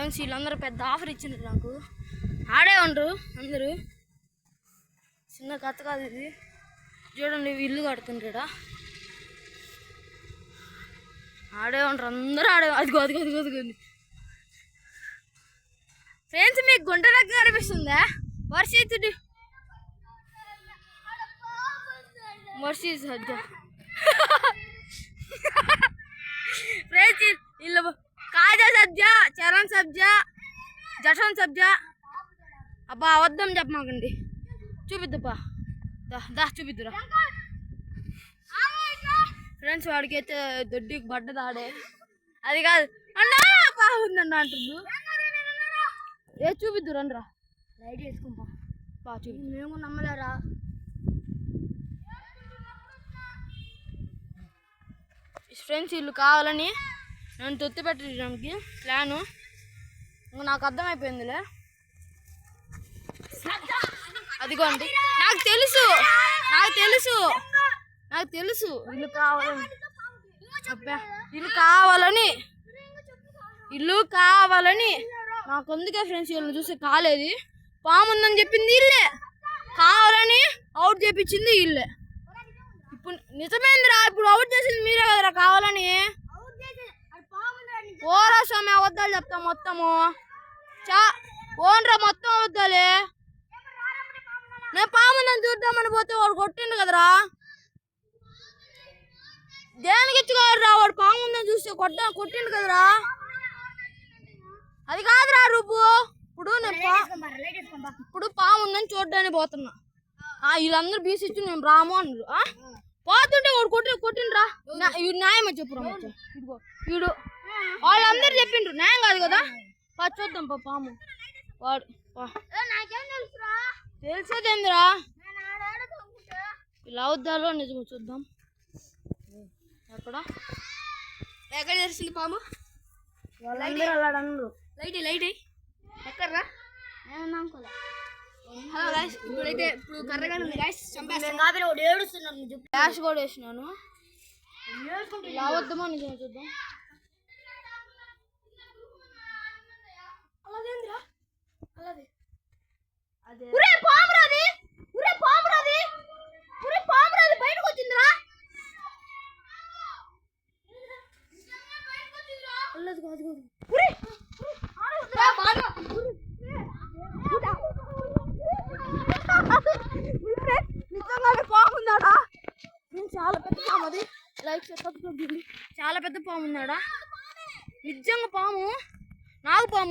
Friends వీళ్ళందరూ పెద్ద offer ఇచ్చిండ్రు నాకు. ఆడే ఉండరు అందరూ. చిన్న కథ కాదు ఇది. చూడండి ఇల్లు కడుతుంటాడా. ఆడే ఉండరు అందరూ ఆడే. అదిగో అదిగో అదిగో అదిగోండి ఫ్రెండ్స్. మీకు గుంట దగ్గర కనిపిస్తుందా? వర్షితుడి వర్షి సజ్జ ఫ్రెండ్స్ వీళ్ళు కాజా సబ్జా, చరణ్ సబ్జా, జషన్ సబ్జా. అబ్బా అబద్ధం చెప్పమాకండి. చూపిద్దుపా దా చూపిద్దురా ఫ్రెండ్స్. వాడికి అయితే దొడ్డికి పడ్డదాడే. అది కాదు అన్నా బాగుందన్న అంటుండు. ఏ చూపిద్దు రండిరా. లైట్ వేసుకుంటా బా చూపి. మేము నమ్మలేరా. ఫ్రెండ్స్ వీళ్ళు కావాలని నన్ను తొత్తి పెట్టడానికి ప్లాను. ఇంకా నాకు అర్థమైపోయిందిలే. అదిగోండి నాకు తెలుసు ఇల్లు కావాలని నాకు అందుకే ఫ్రెండ్స్ వీళ్ళని చూసి కాలేదు. పాము ఉందని చెప్పింది ఇల్లే, కావాలని అవుట్ చేపించింది ఇల్లే. ఇప్పుడు నిజమేందిరా, ఇప్పుడు అవుట్ చేసింది మీరే కదరా కావాలని. ఓరా స్వామి అబద్ధాలు చెప్తా మొత్తము. ఓన్రా మొత్తం అబద్ధాలే. నేను పాముందని చూద్దామని పోతే వాడు కొట్టిండు కదరా. దేనికి ఇచ్చుకోరా, వాడు పాముందని చూస్తే కొట్టిండు కదరా. అది కాదురా రూపు. ఇప్పుడు పాముందని చూడ్డానికి పోతున్నా. వీళ్ళందరూ బీసిచ్చి మేము రాము అన్నారు. పోతుంటే వాడు కొట్టిండ్రా. న్యాయమే చెప్పురా. ఇదిగో వీడు వాళ్ళందరూ చెప్పిండ్రు న్యాయం కాదు కదా. చూద్దాం పాము. వాడు తెలిసేదేందిరా. ఇలా అవుద్దాలో నిజమో చూద్దాం. ఎక్కడ తెలిసింది పాము? లైట్ ఎక్కడ్రా? హలో గాయ్స్, ఇప్పుడైతే కర్రగానే ఉంది గాయ్స్. ఫ్లాష్ కూడా వేసినాను. ఇలా అవద్దమో నిజమో చూద్దాం. పామురాది బయటకు వచ్చిందిరా. పాముందాడా? చాలా పెద్ద పాము అది. లైక్ సబ్స్క్రైబ్ చేయండి. చాలా పెద్ద పాము ఉందాడా. నిజంగా పాము, నాగు పాము.